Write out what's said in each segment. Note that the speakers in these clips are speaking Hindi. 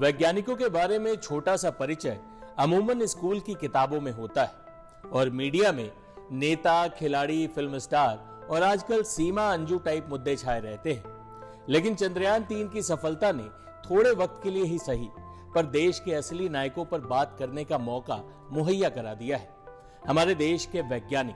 वैज्ञानिकों के बारे में छोटा सा परिचय अमूमन स्कूल की किताबों में होता है और मीडिया में नेता, खिलाड़ी, फिल्म स्टार और आजकल सीमा अंजू टाइप मुद्दे छाए रहते हैं। लेकिन चंद्रयान 3 की सफलता ने थोड़े वक्त के लिए ही सही पर देश के असली नायकों पर बात करने का मौका मुहैया करा दिया है। हमारे देश के वैज्ञानिक,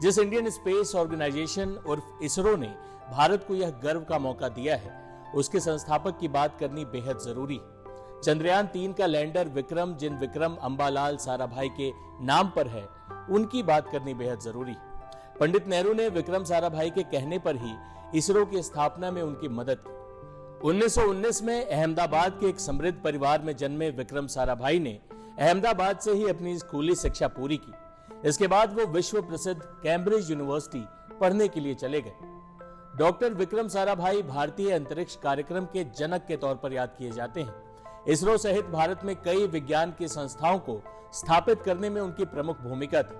जिस इंडियन स्पेस ऑर्गेनाइजेशन और इसरो ने भारत को यह गर्व का मौका दिया है, उसके संस्थापक की बात करनी बेहद जरूरी है। चंद्रयान 3 का लैंडर विक्रम, जिन विक्रम अंबालाल साराभाई के नाम पर है, उनकी बात करनी बेहद जरूरी है। पंडित नेहरू ने विक्रम साराभाई के कहने पर ही इसरो की स्थापना में उनकी मदद की। 1919 में अहमदाबाद के एक समृद्ध परिवार में जन्मे विक्रम साराभाई ने अहमदाबाद से ही अपनी स्कूली शिक्षा पूरी की। इसके बाद वो विश्व प्रसिद्ध कैम्ब्रिज यूनिवर्सिटी पढ़ने के लिए चले गए। डॉक्टर विक्रम साराभाई भारतीय अंतरिक्ष कार्यक्रम के जनक के तौर पर याद किए जाते हैं। इसरो सहित भारत में कई विज्ञान की संस्थाओं को स्थापित करने में उनकी प्रमुख भूमिका थी।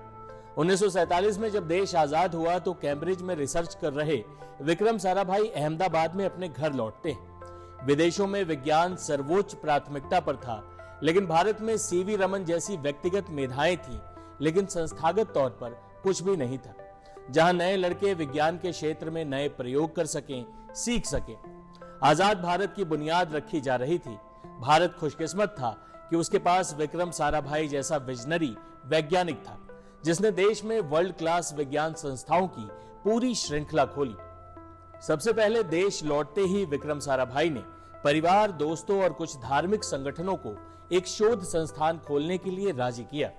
1947 में जब देश आजाद हुआ तो कैम्ब्रिज में रिसर्च कर रहे विक्रम साराभाई अहमदाबाद में अपने घर लौटते हैं। विदेशों में विज्ञान सर्वोच्च प्राथमिकता पर था, लेकिन भारत में सीवी रमन जैसी व्यक्तिगत मेधाएं थी, लेकिन संस्थागत तौर पर कुछ भी नहीं था जहां नए लड़के विज्ञान के क्षेत्र में नए प्रयोग कर सकें, सीख सकें। आजाद भारत की बुनियाद रखी जा रही थी। भारत खुशकिस्मत था कि उसके पास विक्रम साराभाई जैसा विजनरी वैज्ञानिक था, जिसने देश में वर्ल्ड क्लास विज्ञान संस्थाओं की पूरी श्रृंखला खोली। सबसे पहले देश लौटते ही विक्रम साराभाई ने परिवार, दोस्तों और कुछ धार्मिक संगठनों को एक शोध संस्थान खोलने के लिए राजी किया।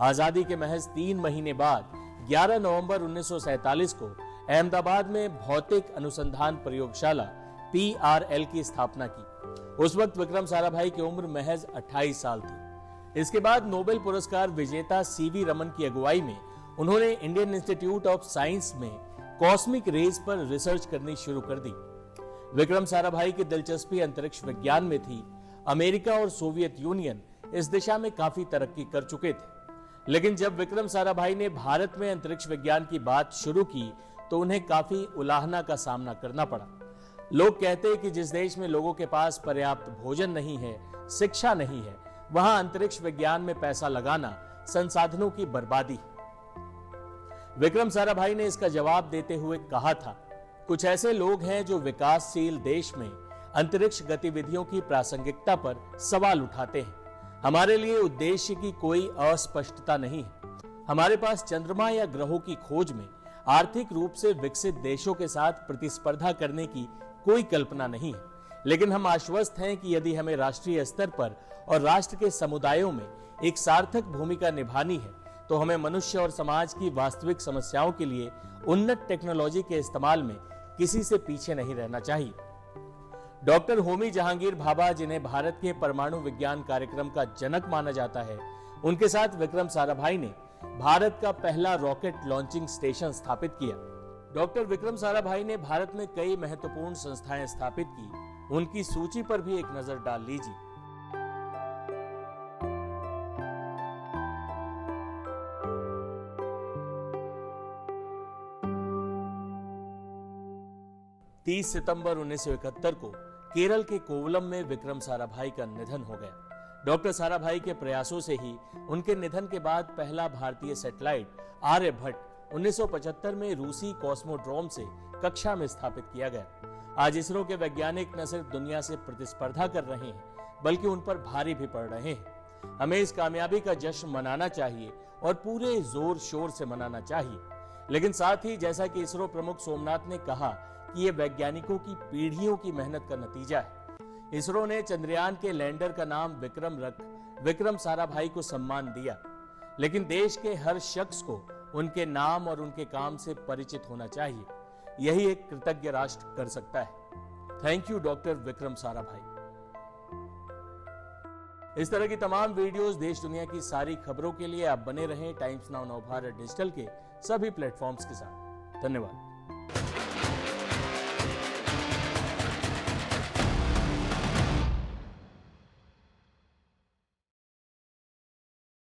आजादी के महज 3 महीने बाद 11 नवंबर 1947 को अहमदाबाद में भौतिक अनुसंधान प्रयोगशाला PRL की स्थापना की। उस वक्त विक्रम साराभाई की उम्र महज 28 साल थी। इसके बाद नोबेल पुरस्कार विजेता सीवी रमन की अगुवाई में उन्होंने इंडियन इंस्टीट्यूट ऑफ साइंस में कॉस्मिक रेज पर रिसर्च करनी शुरू कर दी। विक्रम साराभाई की दिलचस्पी अंतरिक्ष विज्ञान में थी। अमेरिका और सोवियत यूनियन इस दिशा में काफी तरक्की कर चुके थे, लेकिन जब विक्रम साराभाई ने भारत में अंतरिक्ष विज्ञान की बात शुरू की तो उन्हें काफी उलाहना का सामना करना पड़ा। लोग कहते हैं कि जिस देश में लोगों के पास पर्याप्त भोजन नहीं है, शिक्षा नहीं है, वहां अंतरिक्ष विज्ञान में पैसा लगाना संसाधनों की बर्बादी है। विक्रम साराभाई ने इसका जवाब देते हुए कहा था, कुछ ऐसे लोग हैं जो विकासशील देश में अंतरिक्ष गतिविधियों की प्रासंगिकता पर सवाल उठाते हैं। हमारे लिए उद्देश्य की कोई अस्पष्टता नहीं है। हमारे पास चंद्रमा या ग्रहों की खोज में आर्थिक रूप से विकसित देशों के साथ प्रतिस्पर्धा करने की कोई कल्पना नहीं है, लेकिन हम आश्वस्त हैं कि यदि हमें राष्ट्रीय स्तर पर और राष्ट्र के समुदायों में एक सार्थक भूमिका निभानी है तो हमें मनुष्य और समाज की वास्तविक समस्याओं के लिए उन्नत टेक्नोलॉजी के इस्तेमाल में किसी से पीछे नहीं रहना चाहिए। डॉक्टर होमी जहांगीर भाभा, जिन्हें भारत के परमाणु विज्ञान कार्यक्रम का जनक माना जाता है, उनके साथ विक्रम साराभाई ने भारत का पहला रॉकेट लॉन्चिंग स्टेशन स्थापित किया। डॉक्टर विक्रम साराभाई ने भारत में कई महत्वपूर्ण संस्थाएं स्थापित की। उनकी सूची पर भी एक नजर डाल लीजिए। तीस सितंबर 1971 को केरल के कोवलम में विक्रम साराभाई का निधन हो गया। डॉक्टर साराभाई के प्रयासों से ही उनके निधन के बाद पहला भारतीय सैटेलाइट आर्यभट्ट 1975 में रूसी कॉस्मोड्रोम से कक्षा में स्थापित किया गया। आज इसरो के वैज्ञानिक न सिर्फ दुनिया से प्रतिस्पर्धा कर रहे हैं, बल्कि उन पर भारी भी पड़ रहे हैं। हमें इस कामयाबी का जश्न मनाना चाहिए और पूरे जोर शोर से मनाना चाहिए। लेकिन साथ ही जैसा कि इसरो प्रमुख सोमनाथ ने कहा कि ये वैज्ञानिकों की पीढ़ियों की मेहनत का नतीजा है। इसरो ने चंद्रयान के लैंडर का नाम विक्रम रख विक्रम साराभाई को सम्मान दिया, लेकिन देश के हर शख्स को उनके नाम और उनके काम से परिचित होना चाहिए। यही एक कृतज्ञ राष्ट्र कर सकता है। Thank you doctor Vikram Sarabhai. इस तरह की तमाम वीडियोस, देश दुनिया की सारी खबरों के लिए आप बने रहें टाइम्स नाउ नवभारत डिजिटल के सभी प्लेटफॉर्म्स के साथ। धन्यवाद।